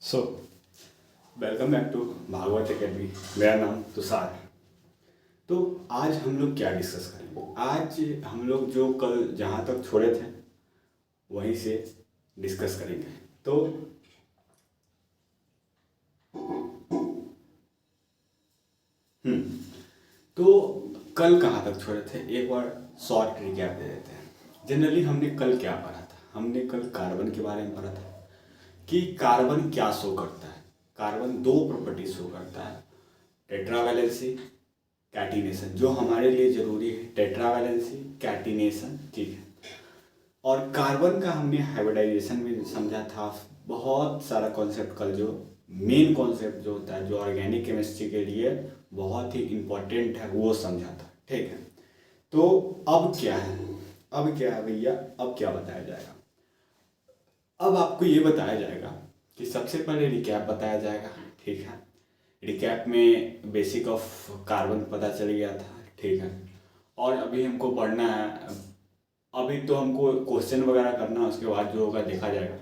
So welcome back to Bhagwat academy. मेरा नाम तुषार है। तो आज हम लोग क्या डिस्कस करेंगे? आज हम लोग जो कल जहाँ तक छोड़े थे वहीं से डिस्कस करेंगे। तो हम्म तो कल कहाँ तक छोड़े थे, एक बार शॉर्ट रिकैप दे देते हैं। जनरली हमने कल क्या पढ़ा था? हमने कल कार्बन के बारे में पढ़ा था कि कार्बन क्या शो करता है। कार्बन दो प्रॉपर्टी शो करता है, टेट्रावैलेंसी, कैटिनेशन, जो हमारे लिए जरूरी है। टेट्रावैलेंसी, कैटिनेशन, ठीक है। और कार्बन का हमने हाइब्रिडाइजेशन में समझा था। बहुत सारा कॉन्सेप्ट कल, जो मेन कॉन्सेप्ट जो होता है, जो ऑर्गेनिक केमिस्ट्री के लिए बहुत ही इम्पोर्टेंट है, वो समझा था, ठीक है। तो अब क्या है? अब क्या है भैया? अब क्या बताया जाएगा? अब आपको ये बताया जाएगा कि सबसे पहले रिकैप बताया जाएगा, ठीक है। रिकैप में बेसिक ऑफ कार्बन पता चल गया था, ठीक है। और अभी हमको पढ़ना है, अभी तो हमको क्वेश्चन वगैरह करना है, उसके बाद जो होगा देखा जाएगा।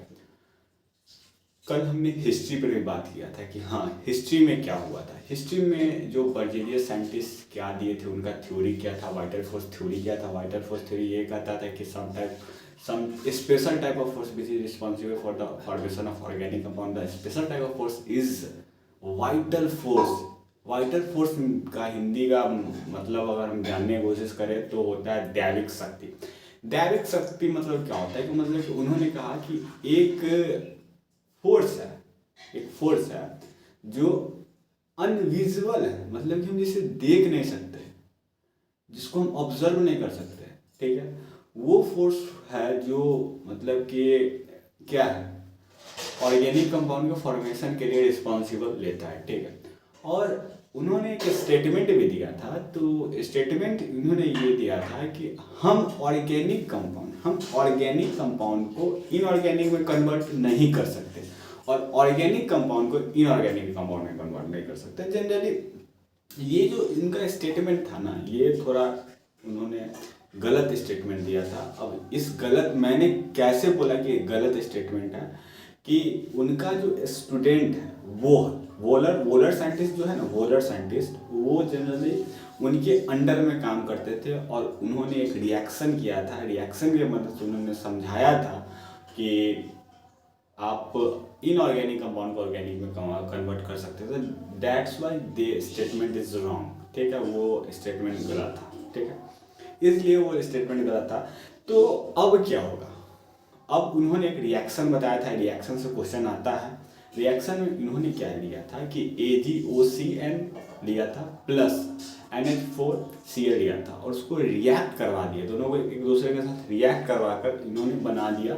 कल हमने हिस्ट्री पर भी बात किया था कि हाँ, हिस्ट्री में क्या हुआ था। हिस्ट्री में जो बर्जीलियस साइंटिस्ट क्या दिए थे, उनका थ्योरी क्या था, वाइटल फोर्स थ्योरी क्या था। वाइटल फोर्स थ्योरी ये कहता था कि some special type of force which is responsible for the formation of organic compound. The special type of force is vital force. Vital force का हिंदी का मतलब अगर हम जानने की कोशिश करें तो होता है दैविक शक्ति। दैविक शक्ति मतलब क्या होता है? कि मतलब कि उन्होंने कहा कि एक फोर्स है, एक फोर्स है जो अनविजिबल है, मतलब कि हम जिसे देख नहीं सकते, जिसको हम ऑब्जर्व नहीं कर सकते, ठीक है। वो फोर्स है जो मतलब कि क्या है, ऑर्गेनिक कंपाउंड के फॉर्मेशन के लिए रिस्पॉन्सिबल लेता है, ठीक है। और उन्होंने एक स्टेटमेंट भी दिया था। तो स्टेटमेंट उन्होंने ये दिया था कि हम ऑर्गेनिक कंपाउंड को इनऑर्गेनिक में कन्वर्ट नहीं कर सकते, और ऑर्गेनिक कंपाउंड को इनऑर्गेनिक कंपाउंड में कन्वर्ट नहीं कर सकते। जनरली ये जो इनका स्टेटमेंट था ना, ये थोड़ा उन्होंने गलत स्टेटमेंट दिया था। अब इस गलत, मैंने कैसे बोला कि गलत स्टेटमेंट है, कि उनका जो स्टूडेंट है वो वोलर साइंटिस्ट जो है ना, वोलर साइंटिस्ट, वो जनरली उनके अंडर में काम करते थे, और उन्होंने एक रिएक्शन किया था। रिएक्शन के मदद से उन्होंने समझाया था कि आप इनऑर्गेनिक कंपाउंड को ऑर्गेनिक में कन्वर्ट कर सकते थे। That's why they statement is wrong, ठीक है। वो स्टेटमेंट गलत था, ठीक है, इसलिए वो स्टेटमेंट गलत था। तो अब क्या होगा? अब उन्होंने एक रिएक्शन बताया था, रिएक्शन से क्वेश्चन आता है। रिएक्शन में इन्होंने क्या लिया था कि AgOCN लिया था प्लस NH4Cl लिया था, और उसको रिएक्ट करवा दिया, दोनों को एक दूसरे के साथ रिएक्ट करवा कर इन्होंने बना दिया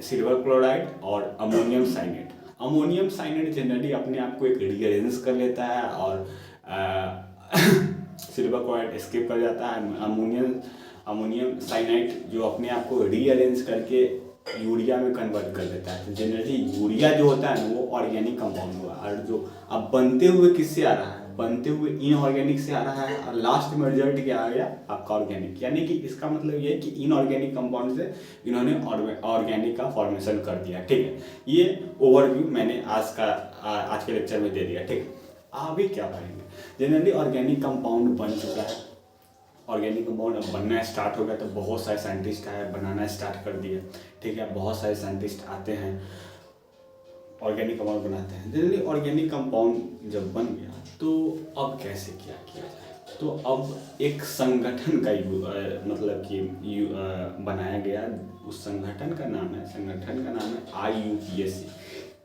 सिल्वर क्लोराइड और ammonium cyanate. Ammonium cyanate generally अपने आप को एक रीअरेंज कर लेता है, और सिल्वर क्लोराइड स्किप कर जाता है। अमोनियम साइनाइड जो अपने आप को रीअरेंज करके यूरिया में कन्वर्ट कर देता है। तो जनरली यूरिया जो होता है ना, वो ऑर्गेनिक कंपाउंड हुआ, और जो अब बनते हुए किससे आ रहा है? बनते हुए इनऑर्गेनिक से आ रहा है, और लास्ट में रिजल्ट क्या आ गया? आपका ऑर्गेनिक। यानी कि इसका मतलब ये है कि इनऑर्गेनिक कंपाउंड से इन्होंने ऑर्गेनिक का फॉर्मेशन कर दिया, ठीक है। ये ओवरव्यू मैंने आज के लेक्चर में दे दिया, ठीक है। अभी क्या पढ़ेंगे? जनरली ऑर्गेनिक कंपाउंड बन चुका है, ऑर्गेनिक कंपाउंड अब बनना स्टार्ट हो गया, तो बहुत सारे साइंटिस्ट आए, बनाना स्टार्ट कर दिए, ठीक है। बहुत सारे साइंटिस्ट आते हैं, ऑर्गेनिक कंपाउंड बनाते हैं। जनरली ऑर्गेनिक कंपाउंड जब बन गया, तो अब कैसे क्या किया जाए? तो अब एक संगठन का मतलब कि बनाया गया। उस संगठन का नाम है IUPAC,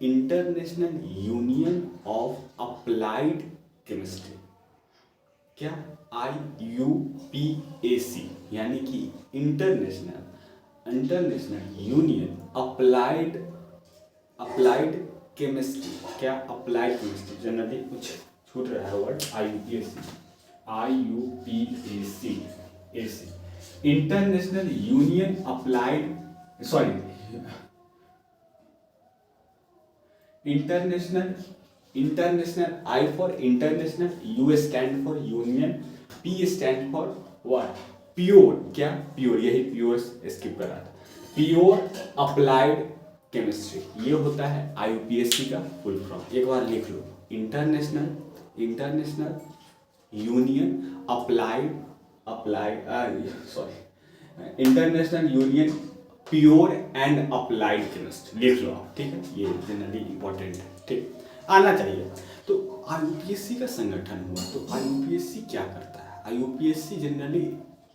international union of applied chemistry. क्या? IUPAC, यानी कि इंटरनेशनल यूनियन अप्लाइड केमिस्ट्री। क्या? Applied chemistry. जनरली कुछ छूट रहा है word. IUPAC, international Union applied, sorry, international I for international, U stand for union, P stand for what? Pure. क्या? Pure, यही प्योर स्किप कर रहा था। Pure applied chemistry. ये होता है IUPAC का फुल फॉर्म, एक बार लिख लो, International Union Applied International Union Pure and Applied Chemist, लिख लो आप, ठीक है, ये जनरली इंपॉर्टेंट है, ठीक, आना चाहिए। तो IUPAC का संगठन हुआ, तो IUPAC क्या करता है? IUPAC जनरली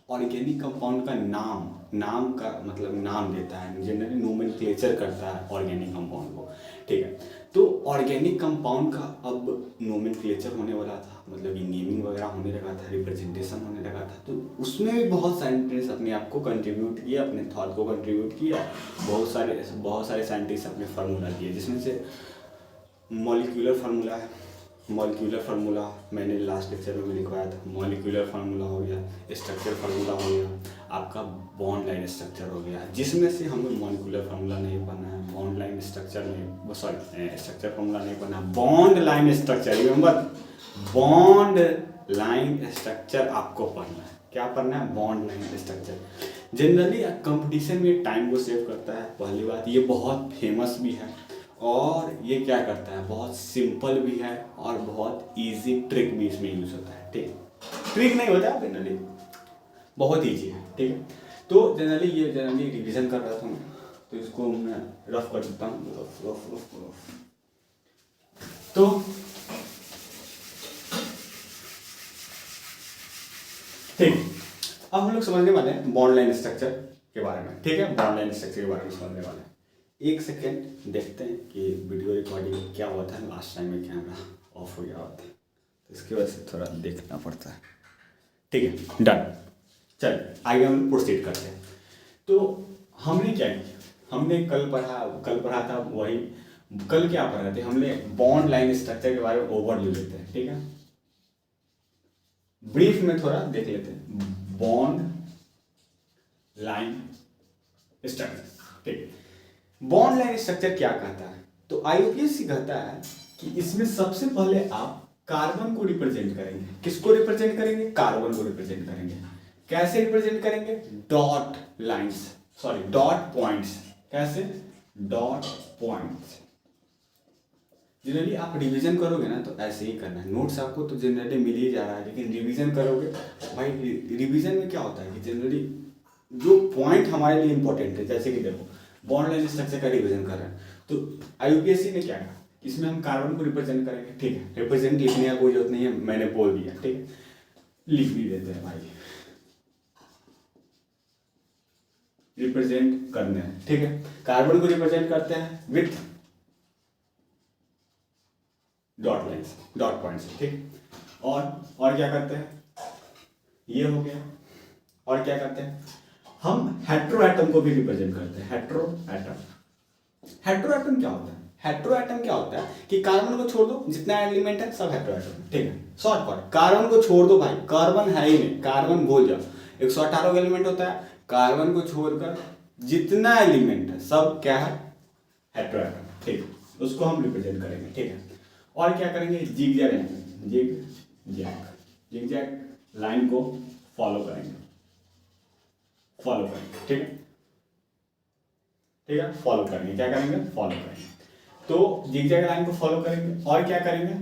ऑर्गेनिक कंपाउंड का नाम का मतलब नाम देता है, जनरली नोमेनक्लेचर करता है ऑर्गेनिक कंपाउंड को, ठीक है। तो ऑर्गेनिक कंपाउंड का अब नोमेनक्लेचर होने वाला था, मतलब ये नेमिंग वगैरह होने लगा था, रिप्रेजेंटेशन होने लगा था, तो उसमें भी बहुत साइंटिस्ट अपने आप को कंट्रीब्यूट किया, अपने थॉट को कंट्रीब्यूट किया, बहुत सारे साइंटिस्ट अपने फार्मूला दिए, जिसमें से मॉलिक्यूलर फार्मूला मैंने लास्ट लेक्चर में भी लिखवाया था, मॉलिक्यूलर फार्मूला हो गया, स्ट्रक्चर फार्मूला हो गया, आपका बॉन्ड लाइन स्ट्रक्चर हो गया, जिसमें से हमें मॉलिक्यूलर फार्मूला नहीं पढ़ना है, बॉन्ड लाइन स्ट्रक्चर नहीं, स्ट्रक्चर फार्मूला नहीं पढ़ना है, bond line structure, remember bond line structure आपको पढ़ना है। क्या पढ़ना है? Bond line structure. Generally competition में टाइम को सेव करता है, पहली बात, ये बहुत फेमस भी है, और ये क्या करता है, बहुत सिंपल भी है, और बहुत इजी ट्रिक भी इसमें यूज होता है, ठीक, ट्रिक नहीं होता है जनरली, बहुत इजी है, ठीक है। तो जनरली रिवीजन कर रहा था मैं, तो इसको मैं रफ कर देता हूँ, रफ। तो ठीक, अब हम लोग समझने वाले हैं बॉन्ड लाइन स्ट्रक्चर के बारे में, ठीक है, बॉन्ड लाइन स्ट्रक्चर के बारे में समझने वाले हैं। एक सेकेंड देखते हैं कि वीडियो रिकॉर्डिंग क्या हुआ था, लास्ट टाइम में कैमरा ऑफ हो गया था, तो इसकी वजह से थोड़ा देखना पड़ता है, ठीक है, डन। चल आगे हम प्रोसीड करते हैं। तो हमने क्या किया, हमने कल पढ़ा था, वही कल क्या पढ़ा थे, हमने बॉन्ड लाइन स्ट्रक्चर के बारे में ओवरव्यू लेते हैं, ठीक है, ब्रीफ में थोड़ा देख लेते हैं बॉन्ड लाइन स्ट्रक्चर, ठीक। बॉन्ड लाइन स्ट्रक्चर क्या कहता है? तो IUPAC कहता है कि इसमें सबसे पहले आप कार्बन को रिप्रेजेंट करेंगे। किसको रिप्रेजेंट करेंगे? कार्बन को रिप्रेजेंट करेंगे। कैसे रिप्रेजेंट करेंगे? Dot points. कैसे? Dot points. जनरली आप रिवीजन करोगे ना, तो ऐसे ही करना है, नोट्स आपको तो जनरली मिल ही जा रहा है, लेकिन रिवीजन करोगे भाई, रिवीजन में क्या होता है कि जनरली जो पॉइंट हमारे लिए इंपॉर्टेंट है, जैसे कि देखो बॉन्ड लाइन स्ट्रक्चर का रिवीजन कर रहे हैं, तो IUPAC ने क्या कहा, इसमें हम कार्बन को रिप्रेजेंट करेंगे, ठीक है, रिप्रेजेंट लिखने का कोई जरूरत नहीं है, मैंने बोल दिया, ठीक है, लिख भी देते हैं भाई, रिप्रेजेंट करने हैं, ठीक है, कार्बन को रिप्रेजेंट करते हैं विथ डॉट पॉइंट्स, ठीक, और क्या करते हैं, ये हो गया, और क्या करते हैं, हम हेट्रो एटम को भी रिप्रेजेंट करते हैं, हेट्रो एटम क्या होता है? हेट्रो एटम क्या होता है कि कार्बन को छोड़ दो, जितना एलिमेंट है सब हेट्रो एटम, ठीक है, शॉर्ट फॉर कार्बन को छोड़ दो भाई, कार्बन है ही नहीं, कार्बन भूल जाओ, 118 एलिमेंट होता है, कार्बन को छोड़कर जितना एलिमेंट है सब क्या है? हेट्रो एटम, ठीक, उसको हम रिप्रेजेंट करेंगे, ठीक है, और क्या करेंगे? जिगजैग लाइन को फॉलो करेंगे, ठीक है, फॉलो करेंगे, क्या करेंगे? फॉलो करेंगे, तो जिगजैग लाइन को फॉलो करेंगे, और क्या करेंगे?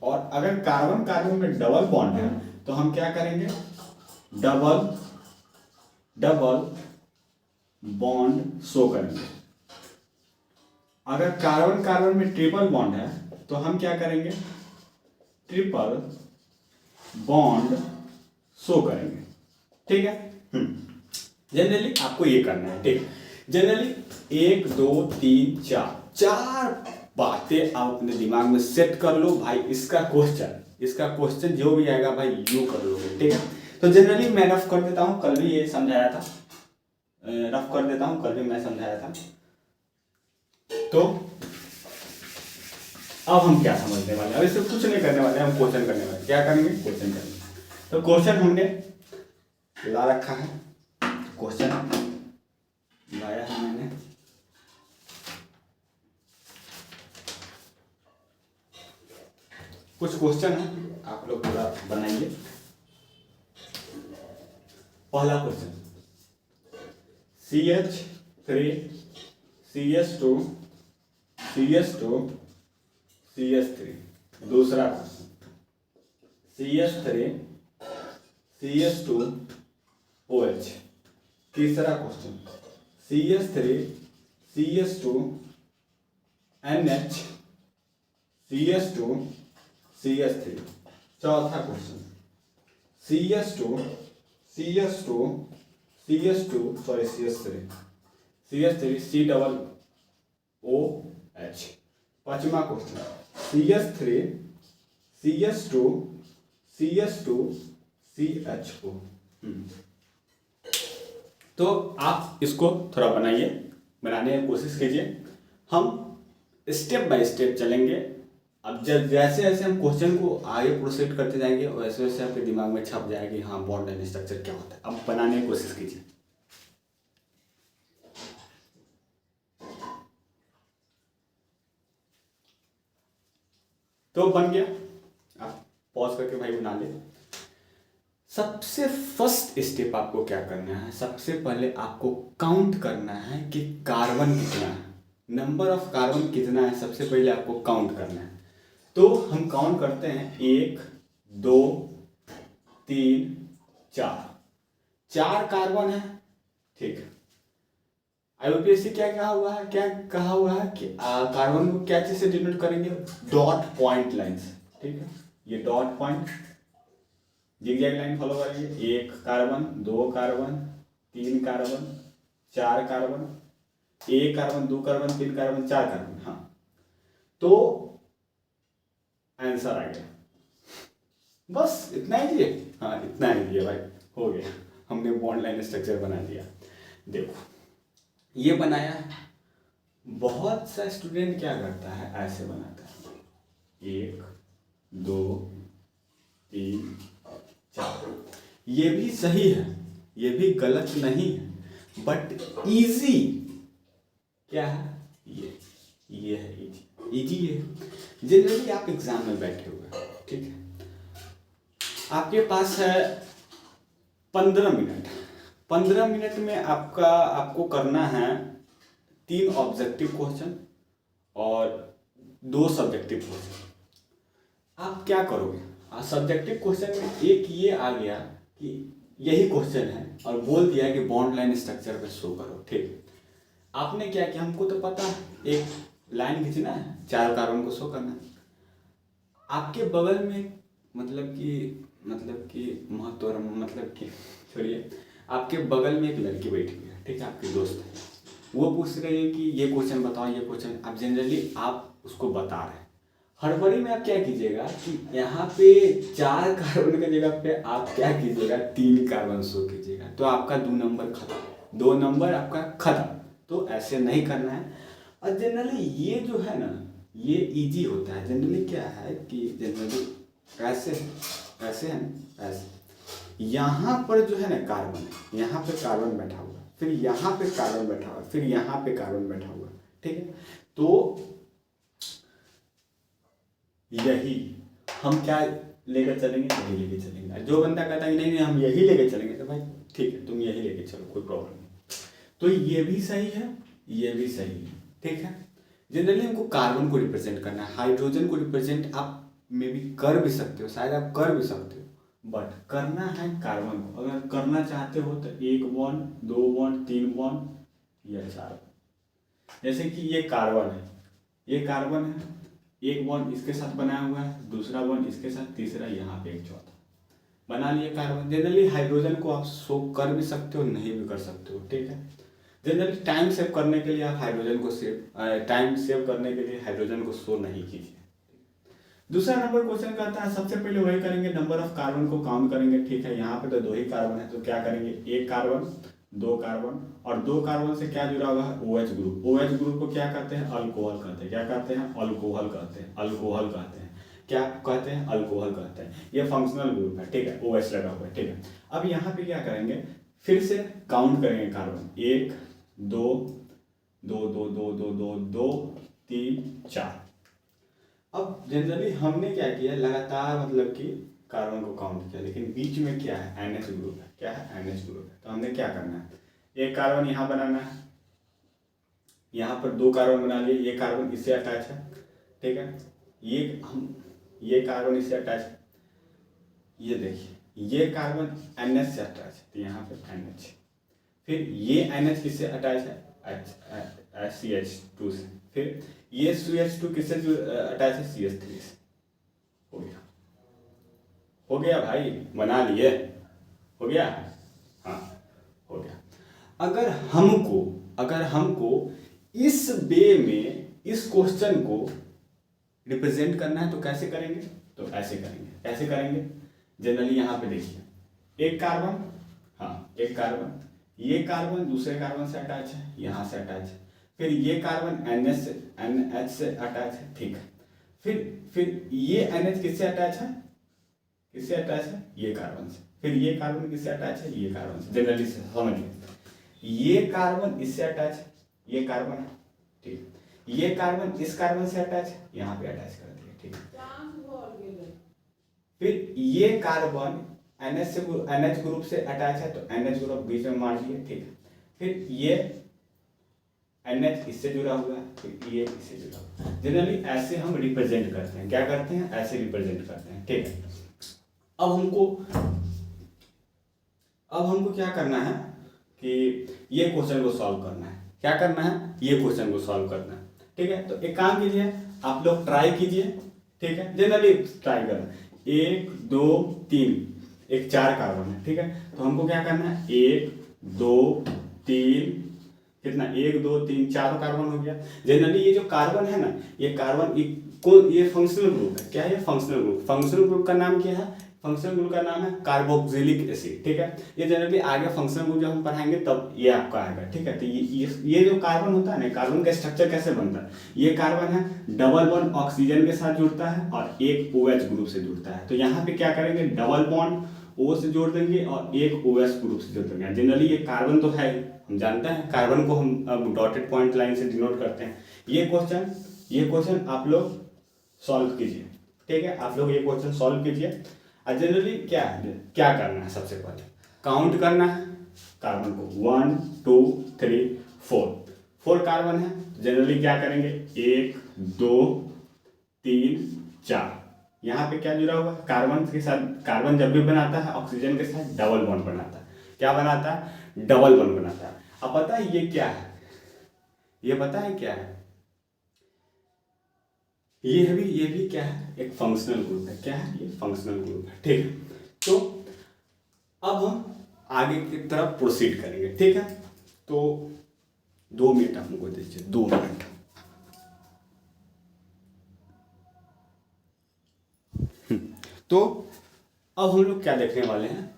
और अगर कार्बन में डबल बॉन्ड है, तो हम क्या करेंगे? डबल बॉन्ड शो करेंगे। अगर कार्बन में ट्रिपल बॉन्ड है, तो हम क्या करेंगे? ट्रिपल बॉन्ड शो करेंगे, ठीक है। जनरली आपको ये करना है, ठीक, जनरली 1 2 3 4 बातें आप अपने दिमाग में सेट कर लो भाई, इसका क्वेश्चन जो भी आएगा भाई यू कर लोगे, ठीक है। तो जनरली मैं रफ कर देता हूँ, कल भी ये समझाया था, तो अब हम क्या समझने वाले हैं? अब इससे कुछ नहीं करने वाले, हम क्वेश्चन करने वाले। क्या करेंगे? क्वेश्चन करेंगे। तो क्वेश्चन हमने ला रखा है, क्वेश्चन लाया है मैंने, कुछ क्वेश्चन है, आप लोग पूरा बनाइए। पहला question, CH3 CH2 CH2 CH3। दूसरा क्वेश्चन CH3 CH2 OH। तीसरा question CH3 CH2 NH CH2 CH3। चौथा question CH2 CH2 CH2 sorry CH3 C double OH। पांचवा question CH3 CH2 CH2 CHO। तो आप इसको थोड़ा बनाने की कोशिश कीजिए। हम स्टेप बाय स्टेप चलेंगे। अब जब जैसे जैसे हम क्वेश्चन को आगे प्रोसीड करते जाएंगे वैसे वैसे आपके दिमाग में छप जाएगी हाँ बॉन्ड एंड स्ट्रक्चर क्या होता है। अब बनाने की कोशिश कीजिए। तो बन गया, आप पॉज करके भाई बना ले। सबसे फर्स्ट स्टेप आपको क्या करना है, सबसे पहले आपको काउंट करना है कि कार्बन कितना है, नंबर ऑफ कार्बन कितना है, सबसे पहले आपको काउंट करना है। तो हम काउंट करते हैं 1 2 3 4 कार्बन है, ठीक है। IUPAC क्या कहा हुआ है कि कार्बन को क्या चीज से डिनोट करेंगे, डॉट पॉइंट लाइन से, ठीक है। ये dot point zigzag line follow करेंगे, 1 carbon 2 carbon 3 carbon 4 carbon, 1 carbon 2 carbon 3 carbon 4 carbon. हाँ, तो आंसर आ गया। बस इतना ही है, हाँ इतना ही है भाई, हो गया, हमने बॉन्ड लाइन स्ट्रक्चर बना दिया। देखो ये बनाया है। बहुत सा स्टूडेंट क्या करता है, ऐसे बनाता है 1 2 3 4। ये भी सही है, ये भी गलत नहीं है, बट इजी क्या है, ये है इजी है। जनरली आप एग्जाम में बैठे हुए हैं, ठीक है, आपके पास है 15 मिनट। 15 मिनट में आपको करना है 3 ऑब्जेक्टिव क्वेश्चन और 2 सब्जेक्टिव क्वेश्चन। आप क्या करोगे, सब्जेक्टिव क्वेश्चन में एक ये आ गया कि यही क्वेश्चन है और बोल दिया कि बॉन्ड लाइन स्ट्रक्चर पे शो करो, ठीक। आपने क्या किया, हमको तो पता है एक लाइन खींचना है, 4 कार्बन को शो करना है। आपके बगल में मतलब कि छोड़िए, आपके बगल में एक लड़की बैठी हुई है, ठीक है, आपकी दोस्त है। वो पूछ रही है कि ये क्वेश्चन बताओ, ये क्वेश्चन। आप जनरली आप उसको बता रहे हैं, हड़बड़ी में आप क्या कीजिएगा कि यहाँ पे 4 कार्बन की जगह पे आप क्या कीजिएगा, 3 कार्बन शो कीजिएगा, तो आपका 2 नंबर खत्म, 2 नंबर आपका खत्म। तो ऐसे नहीं करना है। और जनरली ये जो है ना, ये इजी होता है। जनरली क्या है कि जनरली ऐसे है ना, ऐसे यहाँ पर जो है ना कार्बन है, यहाँ पे कार्बन बैठा हुआ, फिर यहाँ पे कार्बन बैठा हुआ, फिर यहाँ पे कार्बन बैठा हुआ, ठीक है। तो यही हम क्या लेकर चलेंगे, यही लेके चलेंगे। जो बंदा कहता है नहीं हम यही लेके चलेंगे, तो भाई ठीक है तुम यही लेके चलो, कोई प्रॉब्लम नहीं। तो ये भी सही है, ये भी सही है, ठीक है। जनरली हमको कार्बन को रिप्रेजेंट करना है, हाइड्रोजन को रिप्रेजेंट आप मे बी कर भी सकते हो, शायद आप कर भी सकते हो, बट करना है कार्बन को। अगर करना चाहते हो तो 1 बॉन्ड 2 बॉन्ड 3 बॉन्ड या 4। जैसे कि ये कार्बन है, ये कार्बन है, 1 बॉन्ड इसके साथ बनाया हुआ है, दूसरा बॉन्ड इसके साथ, तीसरा यहाँ पे एक चौथा, बना लिए कार्बन। जनरली हाइड्रोजन को आप शो कर भी सकते हो, नहीं भी कर सकते हो, ठीक है। जनरली टाइम सेव करने के लिए आप हाइड्रोजन को टाइम सेव करने के लिए हाइड्रोजन को शो नहीं कीजिए। दूसरा नंबर क्वेश्चन कहता है, सबसे पहले वही करेंगे, नंबर ऑफ कार्बन को काउंट करेंगे, ठीक है। यहाँ पे तो 2 ही कार्बन है, तो क्या करेंगे, 1 कार्बन 2 कार्बन, और 2 कार्बन से क्या जुड़ा हुआ है, OH ग्रुप। OH ग्रुप को क्या कहते हैं, अल्कोहल कहते हैं। क्या कहते हैं, अल्कोहल कहते हैं, अल्कोहल कहते हैं। क्या कहते हैं, अल्कोहल कहते हैं। ये फंक्शनल ग्रुप है, ठीक है, OH लगा हुआ है, ठीक है। अब यहाँ पे क्या करेंगे, फिर से काउंट करेंगे कार्बन, 1 2 2 2 2 2 2 2 3 4। अब जनरली हमने क्या किया, लगातार मतलब कि कार्बन को काउंट किया, लेकिन बीच में क्या है, NH ग्रुप है। क्या है, NH ग्रुप है। तो हमने क्या करना है, 1 कार्बन यहाँ बनाना है, यहाँ पर 2 कार्बन बना लिए, ये कार्बन इससे अटैच है, ठीक है, ये कार्बन इससे अटैच है, ये देखिए ये कार्बन NH से अटैच है, तो यहाँ पे NH, फिर ये NH किससे अटैच है, CH2 से, फिर ये CH2 किससे अटैच है, CH3 से। हो गया भाई, बना लिए, हो गया, हाँ हो गया। अगर हमको इस वे में इस क्वेश्चन को रिप्रेजेंट करना है तो कैसे करेंगे, तो ऐसे करेंगे। जनरली यहाँ पे देखिए एक कार्बन, हाँ एक कार्बन, ये कार्बन दूसरे कार्बन से अटैच है, यहाँ से अटैच है, फिर ये कार्बन NH से अटैच है, ठीक है, फिर ये NH किससे अटैच है, ये कार्बन से, फिर ये कार्बन किससे अटैच है, ये कार्बन से। जनरली समझिए ये कार्बन इससे अटैच है, ये कार्बन है, ठीक, ये कार्बन इस कार्बन से अटैच है, यहाँ पे अटैच कर दिया, ठीक है, फिर ये कार्बन NH ग्रुप से अटैच है, तो NH ग्रुप बीच में मार दिए, ठीक है, फिर ये NH इससे जुड़ा हुआ है, फिर ये इससे जुड़ा हुआ है। जनरली ऐसे हम रिप्रेजेंट करते हैं, क्या करते हैं, ऐसे रिप्रेजेंट करते हैं, ठीक है। अब हमको क्या करना है कि ये क्वेश्चन को सॉल्व करना है, क्या करना है, ये क्वेश्चन को सॉल्व करना है, ठीक है। तो एक काम कीजिए, आप लोग ट्राई कीजिए, ठीक है, जनरली ट्राई करना, 1 2 3, एक 4 कार्बन है, ठीक है, तो हमको क्या करना है, 1 2 3, कितना, 1 2 3 4 कार्बन हो गया। जनरली ये जो कार्बन है ना, ये कार्बन ये फंक्शनल ग्रुप है, क्या है, फंक्शनल ग्रुप का नाम क्या है, फंक्शनल ग्रुप का नाम है कार्बोक्सिलिक एसिड, ठीक है। ये जनरली आगे फंक्शनल ग्रुप जब हम पढ़ाएंगे तब ये आपका आएगा, ठीक है। तो ये जो कार्बन होता है ना, कार्बन का स्ट्रक्चर कैसे बनता है, ये कार्बन है डबल बॉन्ड ऑक्सीजन के साथ जुड़ता है और एक OH ग्रुप से जुड़ता है, तो यहाँ पे क्या करेंगे, डबल बॉन्ड O से जोड़ देंगे और एक OH ग्रुप से जोड़ देंगे। जनरली ये कार्बन तो है, हम जानते हैं कार्बन को हम डॉटेड पॉइंट लाइन से डिनोट करते हैं। ये क्वेश्चन आप लोग सॉल्व कीजिए, ठीक है, आप लोग ये क्वेश्चन सॉल्व कीजिए। जनरली क्या करना है, सबसे पहले काउंट करना है कार्बन को, 1 2 3 4 कार्बन है, जनरली क्या करेंगे, 1 2 3 4, यहाँ पे क्या जुड़ा हुआ है, कार्बन के साथ, कार्बन जब भी बनाता है ऑक्सीजन के साथ डबल बॉन्ड बनाता है, क्या बनाता है, डबल बॉन्ड बनाता है। अब पता है ये क्या है, ये पता है क्या है, ये भी क्या है, एक फंक्शनल ग्रुप है, क्या है, ये फंक्शनल ग्रुप है, ठीक है। तो अब हम आगे की तरफ प्रोसीड करेंगे, ठीक है। तो 2 मिनट हमको दीजिए, 2 मिनट। तो अब हम लोग क्या देखने वाले हैं,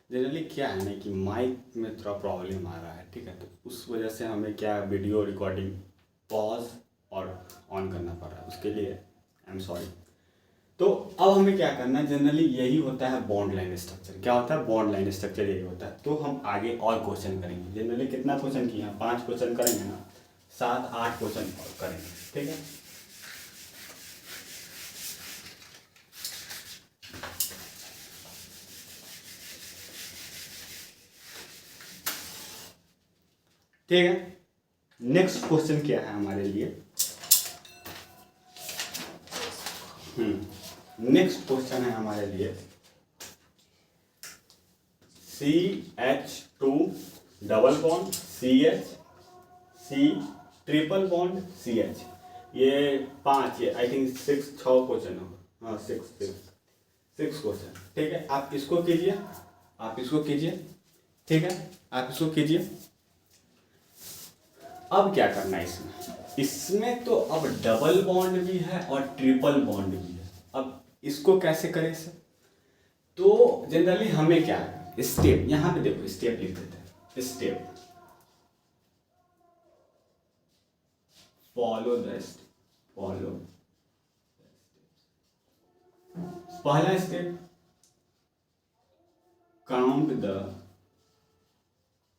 जनरली क्या है ना कि माइक में थोड़ा प्रॉब्लम आ रहा है, ठीक है, तो उस वजह से हमें क्या वीडियो रिकॉर्डिंग पॉज और ऑन करना पड़ रहा है, उसके लिए आई एम सॉरी। तो अब हमें क्या करना है, जनरली यही होता है बॉन्ड लाइन स्ट्रक्चर, क्या होता है, बॉन्ड लाइन स्ट्रक्चर यही होता है। तो हम आगे और क्वेश्चन करेंगे, जनरली कितना क्वेश्चन किए हैं, 5 क्वेश्चन करेंगे ना, 7 8 क्वेश्चन और करेंगे, ठीक है। ठीक है, नेक्स्ट क्वेश्चन क्या है हमारे लिए, नेक्स्ट क्वेश्चन है हमारे लिए CH2 double bond CH, C triple bond CH, ये 5, ये आई थिंक 6 क्वेश्चन हो, हाँ 6 क्वेश्चन, ठीक है। आप इसको कीजिए, ठीक है, आप इसको कीजिए। अब क्या करना है इसमें तो अब डबल बॉन्ड भी है और ट्रिपल बॉन्ड भी है। अब इसको कैसे करें सर, तो जनरली हमें क्या स्टेप, यहाँ पे देखो स्टेप लिख देते हैं, स्टेप फॉलो पहला स्टेप काउंट द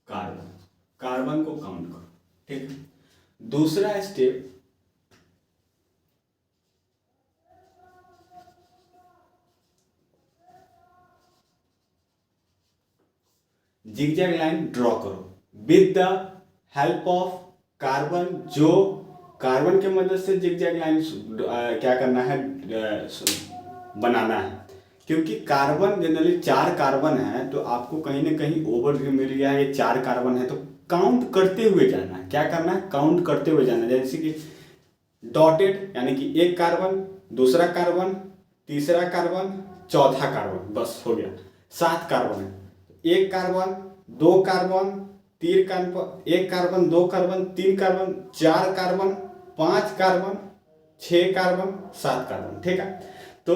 कार्बन को काउंट करो, ठीक है। दूसरा स्टेप जिगजैग लाइन ड्रॉ करो with the help of carbon, जो कार्बन की मदद से जिगजैग लाइन क्या करना है, बनाना है। क्योंकि कार्बन जनरली 4 कार्बन है, तो आपको कहीं ना कहीं ओवरव्यू मिल गया है, ये 4 कार्बन है, तो काउंट करते हुए जाना है। क्या करना है, काउंट करते हुए जाना है। जैसे कि डॉटेड यानी कि एक कार्बन, दूसरा कार्बन, तीसरा कार्बन, चौथा कार्बन, बस हो गया। 7 कार्बन है। एक कार्बन, 2 कार्बन, 3 कार्बन, एक carbon, 2 carbon, 3 carbon, 4 carbon, 5 carbon, 6 carbon, 7 carbon. ठीक है, तो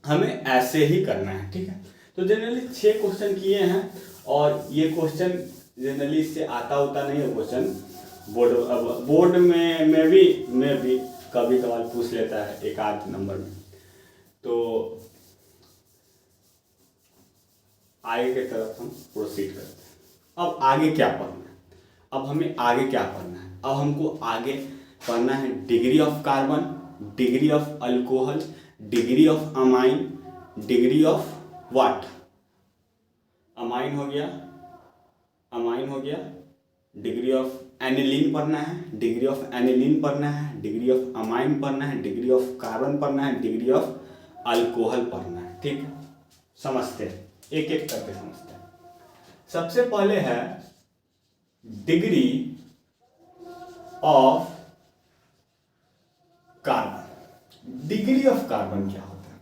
हमें ऐसे ही करना है। ठीक है, तो जनरली 6 क्वेश्चन किए हैं, और ये क्वेश्चन जनरली इससे आता होता नहीं है क्वेश्चन। बोर्ड में भी कभी कभार पूछ लेता है एक आध नंबर में। तो आगे की तरफ हम प्रोसीड करते हैं। अब आगे क्या पढ़ना है, अब हमें आगे क्या पढ़ना है, अब हमको आगे पढ़ना है degree of carbon, degree of alcohol, degree of amine, degree of what, amine हो गया, अमाइन हो गया, डिग्री ऑफ एनिलीन पढ़ना है, डिग्री ऑफ एनिलीन पढ़ना है, डिग्री ऑफ अमाइन पढ़ना है, डिग्री ऑफ कार्बन पढ़ना है, डिग्री ऑफ अल्कोहल पढ़ना है। ठीक है, समझते हैं, एक एक करके समझते हैं। सबसे पहले है degree of carbon. Degree of carbon क्या होता है,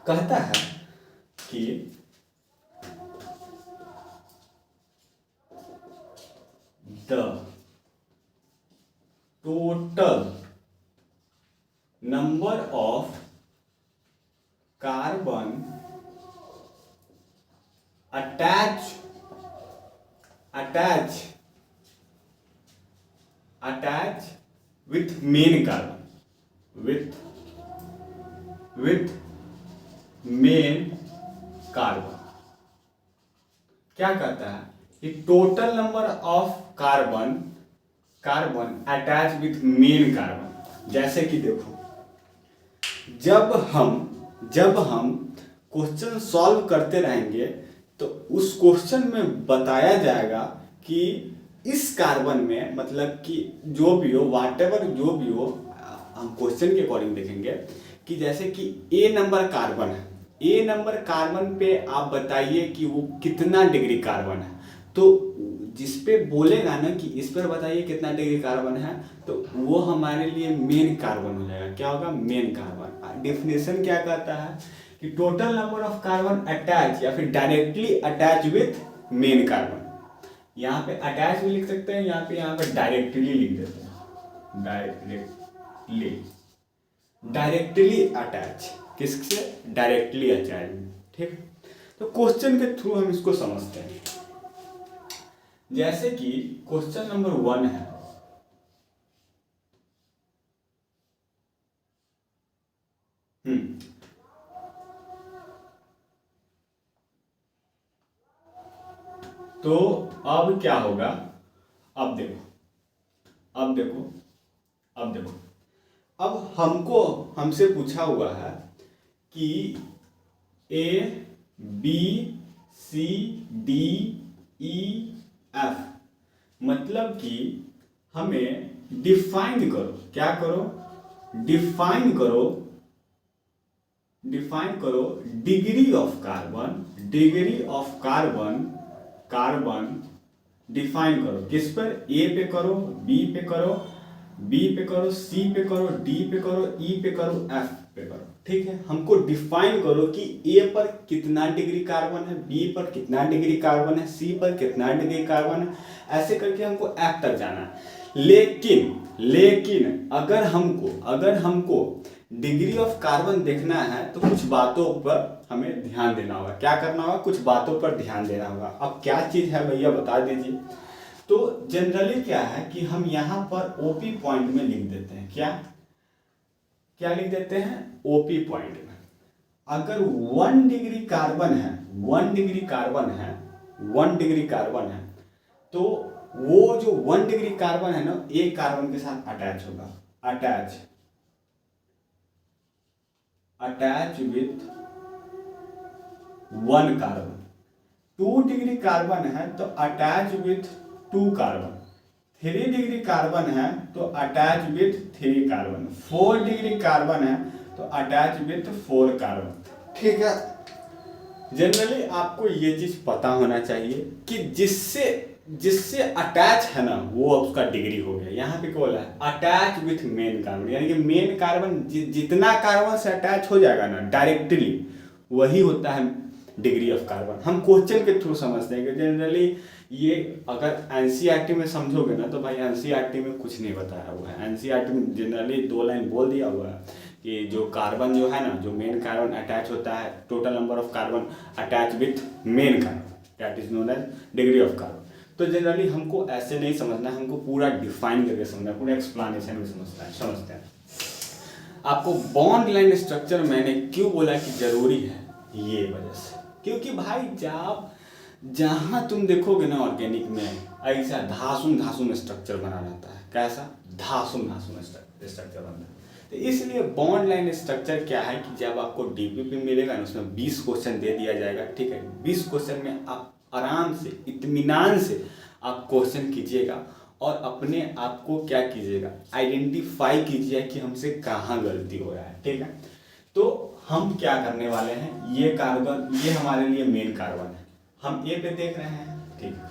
कहता है कि the total number of carbon attached with main carbon, with main carbon। क्या कहता है कि total number of carbon attach with main carbon. जैसे कि देखो, जब हम क्वेश्चन सॉल्व करते रहेंगे तो उस क्वेश्चन में बताया जाएगा कि इस कार्बन में, मतलब कि जो भी हो, वाटेवर जो भी हो, हम क्वेश्चन के अकॉर्डिंग देखेंगे कि जैसे कि ए नंबर कार्बन है, ए नंबर कार्बन पे आप बताइए कि वो कितना डिग्री कार्बन है। तो जिस पे बोलेगा ना कि इस पर बताइए कितना डिग्री कार्बन है, तो वो हमारे लिए मेन कार्बन हो जाएगा। क्या होगा, मेन कार्बन। डेफिनेशन क्या कहता है कि total number of carbon attach या फिर directly attach with main carbon. यहाँ पे अटैच भी लिख सकते हैं, यहाँ पे डायरेक्टली लिख देते हैं, डायरेक्टली अटैच, किससे, डायरेक्टली अटैच। ठीक, तो क्वेश्चन के थ्रू हम इसको समझते हैं। जैसे कि क्वेश्चन नंबर 1 है, तो अब क्या होगा, अब देखो अब हमसे पूछा हुआ है कि A B C D E F, मतलब कि हमें डिफाइन करो। क्या करो, डिफाइन करो डिग्री ऑफ कार्बन डिफाइन करो। किस पर, ए पे करो, बी पे करो, सी पे करो, डी पे करो, ई पे करो, एफ पे करो। ठीक है, हमको डिफाइन करो कि ए पर कितना डिग्री कार्बन है, बी पर कितना डिग्री कार्बन है, सी पर कितना डिग्री कार्बन है, ऐसे करके हमको एफ तक जाना है। लेकिन अगर हमको डिग्री ऑफ कार्बन देखना है तो कुछ बातों पर हमें ध्यान देना होगा। क्या करना होगा, कुछ बातों पर ध्यान देना होगा। अब क्या चीज़ है भैया, बता दीजिए। तो जनरली क्या है कि हम यहाँ पर ओपी पॉइंट में लिख देते हैं। क्या लिख देते हैं, ओपी पॉइंट में। अगर 1 डिग्री कार्बन है, 1 डिग्री कार्बन है, तो वो जो 1 डिग्री कार्बन है ना, एक कार्बन के साथ अटैच होगा, attach with 1 carbon. 2 degree carbon है तो attach with 2 carbon, 3 degree carbon है तो attach with 3 carbon, 4 degree carbon है तो अटैच विथ 4 कार्बन। ठीक है, जनरली आपको ये चीज पता होना चाहिए कि जिससे जिससे अटैच है ना वो उसका डिग्री हो गया। यहाँ पे क्या बोला है, अटैच विथ मेन कार्बन, यानी कि मेन कार्बन जितना कार्बन से अटैच हो जाएगा ना डायरेक्टली वही होता है डिग्री ऑफ कार्बन। हम क्वेश्चन के थ्रू समझते हैं कि जनरली ये अगर एनसीईआरटी में समझोगे ना तो भाई एनसीईआरटी में कुछ नहीं बताया हुआ है। एनसीईआरटी में जनरली 2 लाइन बोल दिया हुआ है कि जो कार्बन जो है ना, जो मेन कार्बन अटैच होता है, total number of carbon attach with main carbon, that is known as degree of carbon. तो जनरली हमको ऐसे नहीं समझना है, हमको पूरा डिफाइन करके समझना है, पूरा एक्सप्लेनेशन में समझते हैं। आपको बॉन्ड लाइन स्ट्रक्चर मैंने क्यों बोला कि जरूरी है, ये वजह से, क्योंकि भाई जहाँ तुम देखोगे ना ऑर्गेनिक में ऐसा धासुम स्ट्रक्चर बना रहता है। कैसा? धासुम स्ट्रक्चर बनता है। तो इसलिए बॉन्ड लाइन स्ट्रक्चर क्या है कि जब आपको डीपीपी मिलेगा ना उसमें 20 क्वेश्चन दे दिया जाएगा। ठीक है, 20 क्वेश्चन में आप आराम से इत्मीनान से आप क्वेश्चन कीजिएगा और अपने आप को क्या कीजिएगा, आइडेंटिफाई कीजिए कि हमसे कहाँ गलती हो रहा है। ठीक है, तो हम क्या करने वाले हैं, ये कार्बन ये हमारे लिए मेन कार्बन है, हम ए पे देख रहे हैं। ठीक है,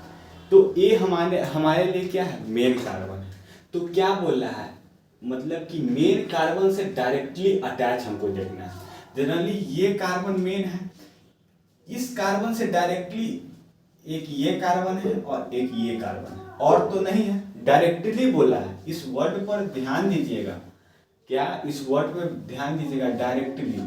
तो ए हमारे लिए क्या है, मेन कार्बन है। तो क्या बोल रहा है, मतलब कि मेन कार्बन से डायरेक्टली अटैच हमको देखना है। जनरली ये कार्बन मेन है, इस कार्बन से डायरेक्टली एक ये कार्बन है और एक ये कार्बन है, और तो नहीं है, डायरेक्टली बोला है। इस वर्ड पर ध्यान दीजिएगा, क्या इस वर्ड पर ध्यान दीजिएगा, डायरेक्टली,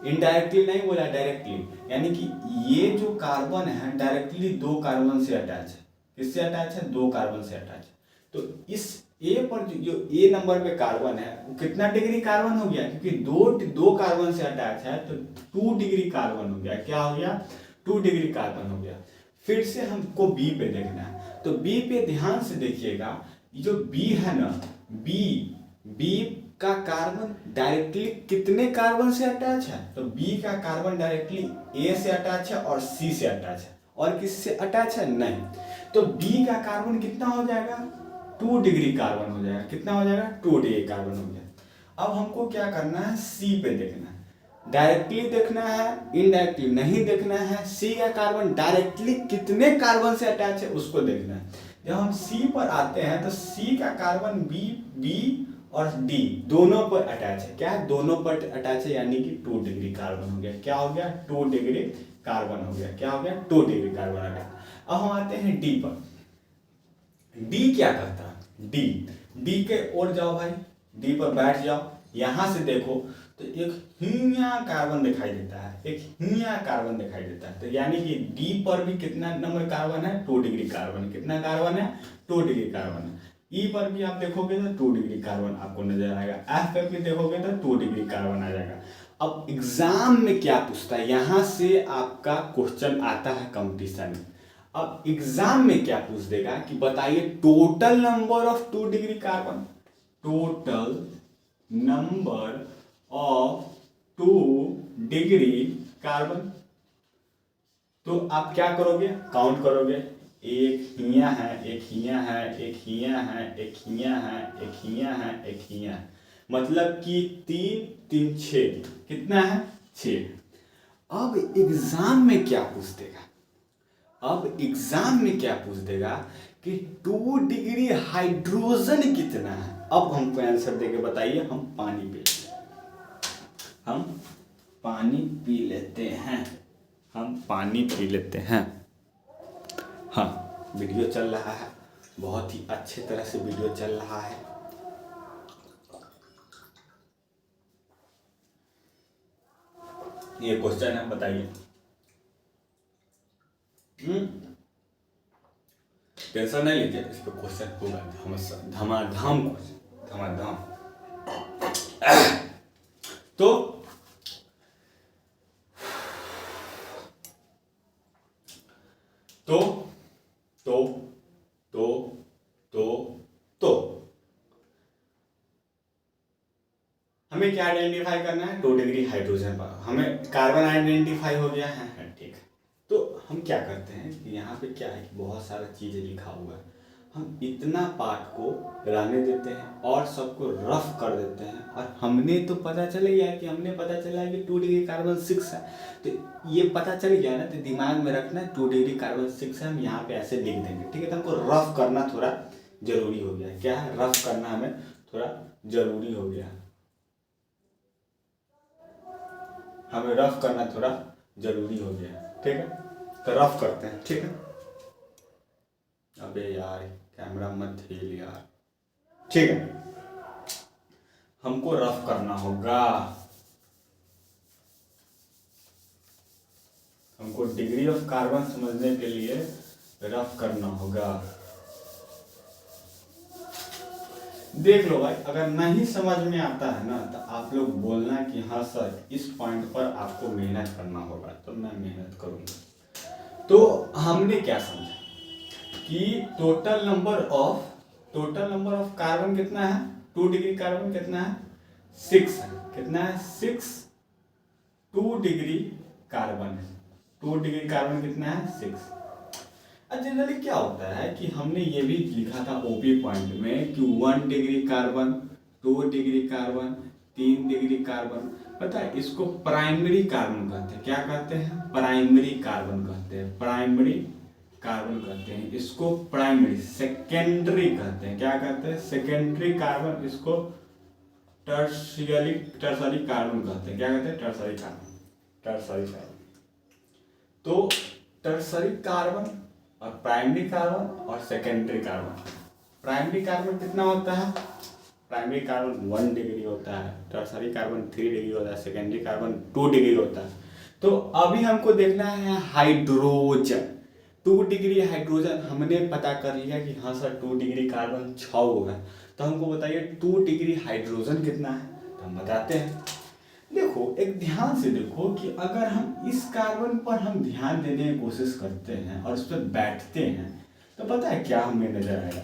इनडायरेक्टली नहीं बोला, डायरेक्टली। यानी कि ये जो कार्बन है डायरेक्टली 2 कार्बन से अटैच है। किससे अटैच है? 2 कार्बन से अटैच है। तो इस ए पर जो ए नंबर पे कार्बन है वो कितना डिग्री कार्बन हो गया, क्योंकि 2 कार्बन से अटैच है तो 2 डिग्री कार्बन हो गया। क्या हो गया? 2 डिग्री कार्बन हो गया। फिर से हमको बी पे देखना है, तो बी पे ध्यान से देखिएगा, जो बी है ना, बी का कार्बन डायरेक्टली कितने कार्बन से अटैच है, तो बी का कार्बन डायरेक्टली ए से अटैच है और सी से अटैच है, और किससे अटैच है? नहीं। तो बी का कार्बन कितना हो जाएगा? 2 डिग्री कार्बन हो जाएगा। कितना हो जाएगा? 2 डिग्री कार्बन हो गया। अब हमको क्या करना है, सी पे देखना है। डायरेक्टली देखना है, इनडायरेक्टली नहीं देखना है। सी का कार्बन डायरेक्टली कितने कार्बन से अटैच है उसको देखना है। जब हम सी पर आते हैं तो सी का कार्बन बी और डी दोनों पर अटैच है। क्या है? दोनों पर अटैच है, यानी कि 2 डिग्री कार्बन हो गया। क्या हो गया? 2 डिग्री कार्बन हो गया। क्या हो गया? 2 डिग्री कार्बन अटैच। अब हम आते हैं डी पर। डी क्या करता है? डी के ओर जाओ भाई, डी पर बैठ जाओ। यहां से देखो तो एक हीया कार्बन दिखाई देता है, एक हीया कार्बन दिखाई देता है। तो यानी कि डी पर भी कितना नंबर कार्बन है? 2 डिग्री कार्बन। कितना कार्बन है? 2 डिग्री कार्बन है। ई पर भी आप देखोगे तो 2 डिग्री कार्बन आपको नजर आएगा। एफ पे भी देखोगे तो 2 डिग्री कार्बन आ जाएगा। अब एग्जाम में क्या पूछता है, यहां से आपका क्वेश्चन आता है कंपटीशन में। अब एग्जाम में क्या पूछ देगा कि बताइए total number of 2 degree carbon, total number of 2 degree carbon. तो आप क्या करोगे? काउंट करोगे, एक हिया है, एक हिया है, एक हिया है, एक हिया है, एक हिया है, एक हिया है, मतलब कि 3 3 6 कितना है? 6। अब एग्जाम में क्या पूछ देगा, अब एग्जाम में क्या पूछ देगा कि 2 डिग्री हाइड्रोजन कितना है। अब हमको आंसर देके बताइए, हम पानी पी लेते हैं, हम पानी पी लेते हैं, हम पानी पी लेते हैं। हाँ, वीडियो चल रहा है, बहुत ही अच्छे तरह से वीडियो चल रहा है। ये क्वेश्चन है, बताइए। टेंशन नहीं लीजिए, इस पर क्वेश्चन होगा धमाधम क्वेश्चन, धमाधम। तो तो तो तो तो तो हमें क्या आइडेंटिफाई करना है? 2 डिग्री हाइड्रोजन पर हमें कार्बन आइडेंटिफाई हो गया है, ठीक है। तो हम क्या करते हैं कि यहाँ पे क्या है कि बहुत सारा चीज़ें लिखा हुआ है, हम इतना पार्ट को रहने देते हैं और सबको रफ कर देते हैं। और हमने तो पता चल गया है कि पता चला है कि 2 डिग्री कार्बन 6 है, तो ये पता चल गया ना, तो दिमाग में रखना है 2 डिग्री कार्बन 6 है, हम यहाँ पे ऐसे लिख देंगे, ठीक है। तो हमको रफ करना थोड़ा जरूरी हो गया है। क्या है, रफ करना हमें थोड़ा जरूरी हो गया, हमें रफ करना थोड़ा जरूरी हो गया, ठीक है। तो रफ करते हैं, ठीक है। अबे यार कैमरा मत हिल यार, ठीक है। हमको रफ करना होगा, हमको डिग्री ऑफ कार्बन समझने के लिए रफ करना होगा। देख लो भाई, अगर नहीं समझ में आता है ना तो आप लोग बोलना कि हाँ सर इस पॉइंट पर आपको मेहनत करना होगा, तो मैं मेहनत करूँगा। तो हमने क्या समझा कि टोटल नंबर ऑफ कार्बन कितना है, 2 डिग्री कार्बन कितना है, 6 है। कितना है, 6। 2 डिग्री कार्बन है, 2 डिग्री कार्बन कितना है, 6। जनरली क्या होता है कि हमने ये भी लिखा था ओपी पॉइंट में कि 1 degree carbon, 2 degree carbon, 3 degree carbon. पता है इसको प्राइमरी कार्बन कहते हैं। क्या कहते हैं, प्राइमरी कार्बन कहते हैं, प्राइमरी कार्बन कहते हैं इसको, प्राइमरी। सेकेंडरी कहते हैं, क्या कहते हैं, सेकेंडरी कार्बन। इसको टर्सरी कार्बन कहते हैं। क्या कहते हैं, टर्सरी कार्बन। तो टर्सरी कार्बन और प्राइमरी कार्बन और सेकेंडरी कार्बन। प्राइमरी कार्बन कितना होता है, प्राइमरी कार्बन 1 डिग्री होता है, टर्सरी कार्बन 3 डिग्री होता है, सेकेंडरी कार्बन 2 डिग्री होता है। तो अभी हमको देखना है हाइड्रोजन, 2 डिग्री हाइड्रोजन। हमने पता कर लिया कि हाँ सर 2 डिग्री कार्बन 6 होगा, तो हमको बताइए 2 डिग्री हाइड्रोजन कितना है, तो हम बताते हैं। देखो एक ध्यान से देखो कि अगर हम इस कार्बन पर हम ध्यान देने की कोशिश करते हैं और उस पर बैठते हैं, तो पता है क्या हमें नजर आएगा।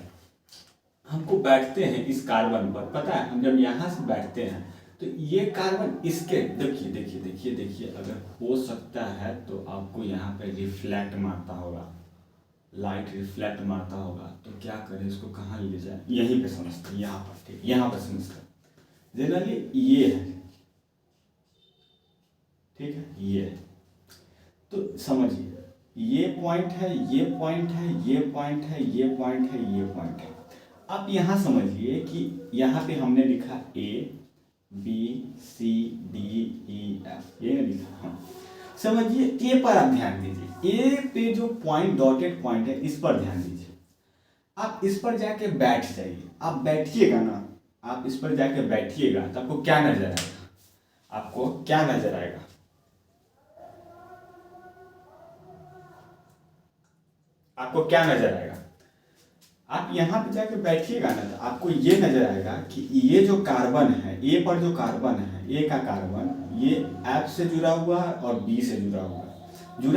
हमको बैठते हैं इस कार्बन पर, पता है हम जब यहाँ से बैठते हैं तो ये कार्बन इसके, देखिए अगर हो सकता है तो आपको यहाँ पे रिफ्लेक्ट मारता होगा, लाइट रिफ्लेक्ट मारता होगा, तो क्या करें, इसको कहाँ ले जाए, यहीं पे समझते हैं, यहाँ पर, ठीक, यहाँ पर समझते हैं। जनरली ये है, ठीक है, ये है। तो समझिए ये पॉइंट है, ये पॉइंट है, ये पॉइंट है, ये पॉइंट है, ये पॉइंट है। आप यहाँ समझिए कि यहाँ पे हमने लिखा A B C D E F, ये लिखा, हाँ। समझिए A पर आप ध्यान दीजिए, A पे जो पॉइंट, डॉटेड पॉइंट है, इस पर ध्यान दीजिए। आप इस पर जाके बैठ जाइए, आप बैठिएगा ना, आप इस पर जाके बैठिएगा तो आपको क्या नजर आएगा, आपको क्या नजर आएगा, आपको क्या नजर आएगा। आप यहाँ पे जाके बैठिएगा ना तो आपको ये नजर आएगा कि ये जो कार्बन है, ए पर जो कार्बन है, ए का कार्बन, ये F से जुड़ा हुआ है और B से जुड़ा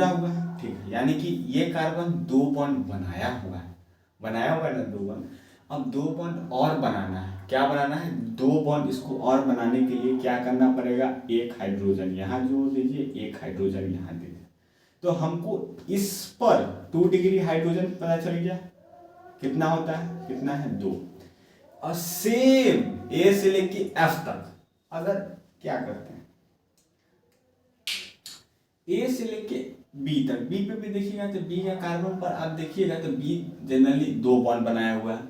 हुआ है, ठीक है। यानी कि ये कार्बन 2 बॉन्ड बनाया हुआ है ना, 2 बॉन्ड। अब 2 बॉन्ड और बनाना है, क्या बनाना है, 2 बॉन्ड। इसको और बनाने के लिए क्या करना पड़ेगा, एक हाइड्रोजन यहाँ जोड़ दीजिए, एक हाइड्रोजन यहाँ दीजिए। तो हमको इस पर 2 डिग्री हाइड्रोजन पता चल गया, कितना होता है, कितना है, 2। और सेम A से लेके F तक अगर क्या करते हैं, A से लेके B तक, B पे भी देखिएगा तो B का कार्बन पर आप देखिएगा तो B जनरली 2 बॉन्ड बनाया हुआ है,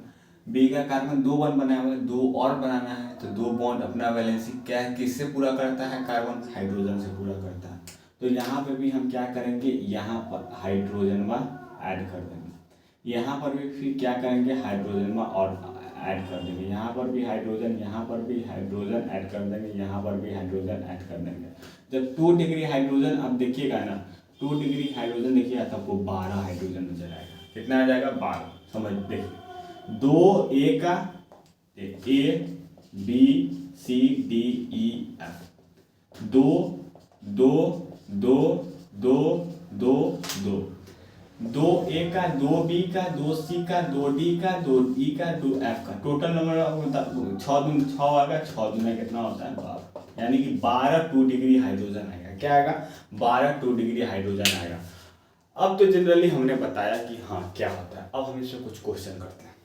B का कार्बन 2 बॉन्ड बनाया हुआ है, 2 और बनाना है तो 2 बॉन्ड अपना वैलेंसी क्या है, किससे पूरा करता है, कार्बन हाइड्रोजन से पूरा करता है। तो यहाँ पे भी हम क्या करेंगे, यहाँ पर हाइड्रोजन ऐड कर देंगे, यहाँ पर भी फिर क्या करेंगे, हाइड्रोजन और ऐड कर देंगे, यहाँ पर भी हाइड्रोजन, यहाँ पर भी हाइड्रोजन ऐड कर देंगे, यहाँ पर भी हाइड्रोजन ऐड कर देंगे। जब 2 डिग्री हाइड्रोजन आप देखिएगा ना, 2 डिग्री हाइड्रोजन देखिएगा तो आपको 12 हाइड्रोजन नजर आएगा। कितना आ जाएगा, 12। समझ देखिए 2 A का, A B C D E F, 2 2 2 2 2 2, 2 A का, 2 B का, 2 C का, 2 D का, 2 E का, 2 F का। टोटल नंबर 6 दूनी 6 आएगा, 6 दूना कितना होता है, 12। यानी कि 12 2 डिग्री हाइड्रोजन आएगा। क्या आएगा, 12 2 डिग्री हाइड्रोजन आएगा। अब तो जनरली हमने बताया कि हाँ क्या होता है, अब हम इसमें कुछ क्वेश्चन करते हैं,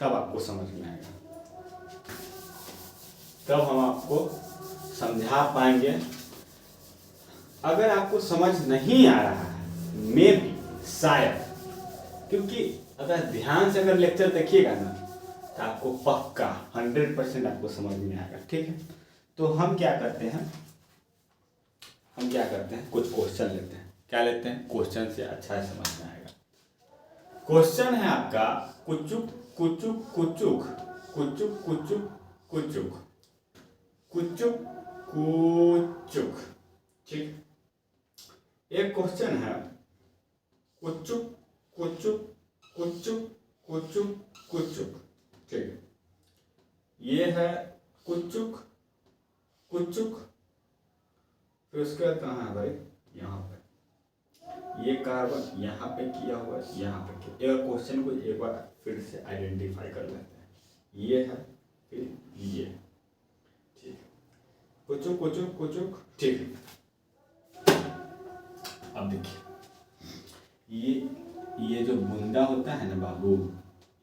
तब आपको समझ में आएगा, तब हम आपको समझा पाएंगे। अगर आपको समझ नहीं आ रहा है मे भी शायद, क्योंकि अगर ध्यान से अगर लेक्चर देखिएगा ना तो आपको पक्का 100% आपको समझ में आएगा, ठीक है। तो हम क्या करते हैं, कुछ क्वेश्चन लेते हैं। क्या लेते हैं? क्वेश्चन से अच्छा समझ में आएगा। क्वेश्चन है आपका कुचुक कुचुक कुचुक कुचुक कुचुक कुचुक कुचुक कुचुक, ठीक। एक क्वेश्चन है कुचुक कुचुक कुचुक कुचुक कुचुक, ठीक। ये है कुचुक कुचुक, फिर उसके बाद कहाँ है भाई? यहाँ पे ये कार्बन यहाँ पे किया हुआ है, यहाँ पे किया। एक क्वेश्चन को एक बार फिर से आइडेंटिफाई कर लेते हैं। ये है, फिर ये, ठीक। कुचुक कुचुक कुचुक, ठीक। अब देखिए ये जो बूंदा होता है ना बाबू,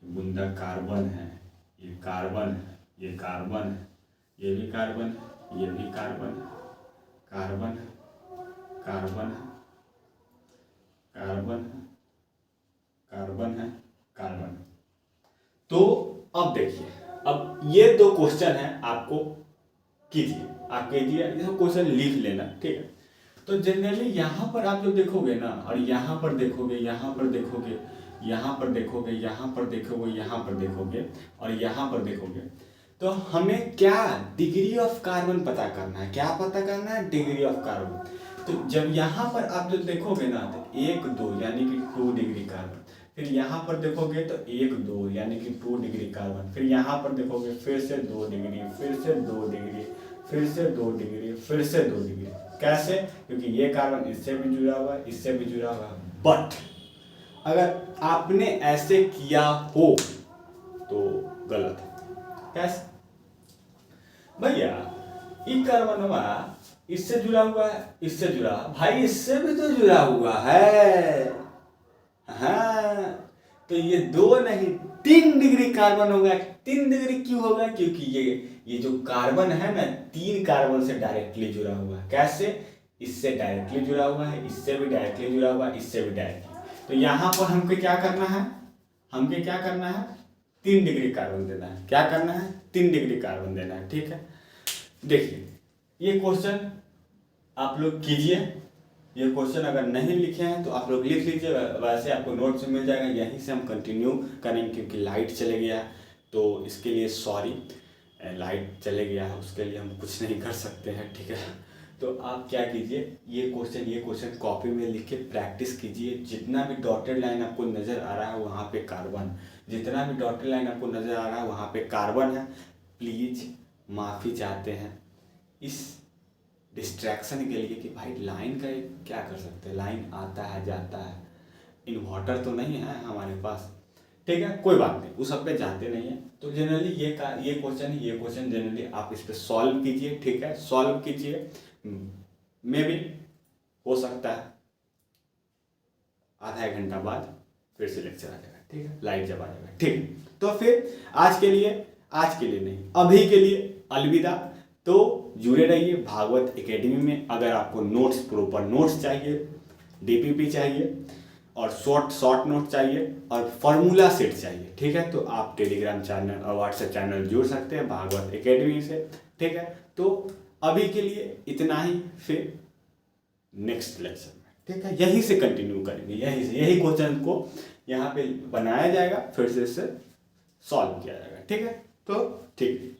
बूंदा कार्बन है, ये कार्बन है, ये कार्बन है, ये भी कार्बन है, ये भी कार्बन है, कार्बन है, कार्बन है, कार्बन है, कार्बन है, कार्बन। तो अब देखिए, अब ये दो क्वेश्चन है, आपको कीजिए, आप कीजिए, ये क्वेश्चन लिख लेना, ठीक है। तो जनरली यहाँ पर आप जो देखोगे ना, और यहाँ पर देखोगे, यहाँ पर देखोगे, यहाँ पर देखोगे, यहाँ पर देखोगे, यहाँ पर देखोगे, और यहाँ पर देखोगे, तो हमें क्या डिग्री ऑफ कार्बन पता करना है। क्या पता करना है? Degree of carbon. तो जब यहाँ पर आप जो देखोगे ना, तो 1 2 यानी कि 2 डिग्री कार्बन, फिर यहाँ पर देखोगे तो 1 2 यानी कि 2 डिग्री कार्बन, फिर यहाँ पर देखोगे फिर से 2 डिग्री, फिर से 2 डिग्री, फिर से 2 डिग्री, फिर से 2 डिग्री। कैसे? क्योंकि ये कार्बन इससे भी जुड़ा हुआ है, इससे भी जुड़ा हुआ है। बट अगर आपने ऐसे किया हो तो गलत है। कैसे भैया? ये कार्बन इससे जुड़ा हुआ है, इससे जुड़ा, भाई इससे भी तो जुड़ा हुआ है। हाँ, तो ये 2 नहीं 3 डिग्री कार्बन होगा। 3 डिग्री क्यों होगा? क्योंकि ये जो कार्बन है ना, 3 कार्बन से डायरेक्टली जुड़ा हुआ है। कैसे? इससे डायरेक्टली जुड़ा हुआ है, इससे भी डायरेक्टली जुड़ा हुआ है, इससे भी डायरेक्टली। तो यहाँ पर हमको क्या करना है? 3 डिग्री कार्बन देना है। क्या करना है? 3 डिग्री कार्बन देना है, ठीक है। देखिए ये क्वेश्चन आप लोग कीजिए। ये क्वेश्चन अगर नहीं लिखे हैं तो आप लोग लिख लीजिए, वैसे आपको नोट्स मिल जाएगा। यहीं से हम कंटिन्यू करेंगे, क्योंकि लाइट चले गया तो इसके लिए सॉरी। लाइट चले गया है, उसके लिए हम कुछ नहीं कर सकते हैं, ठीक है। तो आप क्या कीजिए, ये क्वेश्चन कॉपी में लिख के प्रैक्टिस कीजिए। जितना भी डॉटेड लाइन आपको नज़र आ रहा है वहाँ पे कार्बन, जितना भी डॉटेड लाइन आपको नज़र आ रहा है वहाँ पे कार्बन है। प्लीज़ माफ़ी चाहते हैं इस डिस्ट्रैक्शन के लिए कि भाई लाइन का क्या कर सकते हैं, लाइन आता है जाता है, इन्वर्टर तो नहीं है हमारे पास, ठीक है। कोई बात नहीं, उस सब पे जाते नहीं है। तो जनरली ये क्वेश्चन जनरली आप इस पर सॉल्व कीजिए, ठीक है। सॉल्व कीजिए, मे भी हो सकता है आधा 1 घंटा बाद फिर से लेक्चर आ जाएगा, ठीक है, लाइट जब आ जाएगा, ठीक। तो फिर आज के लिए नहीं, अभी के लिए अलविदा। तो जुड़े रहिए भागवत एकेडमी में। अगर आपको नोट्स, प्रॉपर नोट्स चाहिए, डीपीपी चाहिए, और शॉर्ट नोट चाहिए, और फार्मूला सेट चाहिए, ठीक है, तो आप टेलीग्राम चैनल और व्हाट्सएप चैनल जुड़ सकते हैं भागवत एकेडमी से, ठीक है। तो अभी के लिए इतना ही, फिर नेक्स्ट लेक्चर में, ठीक है, यहीं से कंटिन्यू करेंगे। यही क्वेश्चन को यहाँ पे बनाया जाएगा, फिर से इसे सॉल्व किया जाएगा, ठीक है। तो ठीक।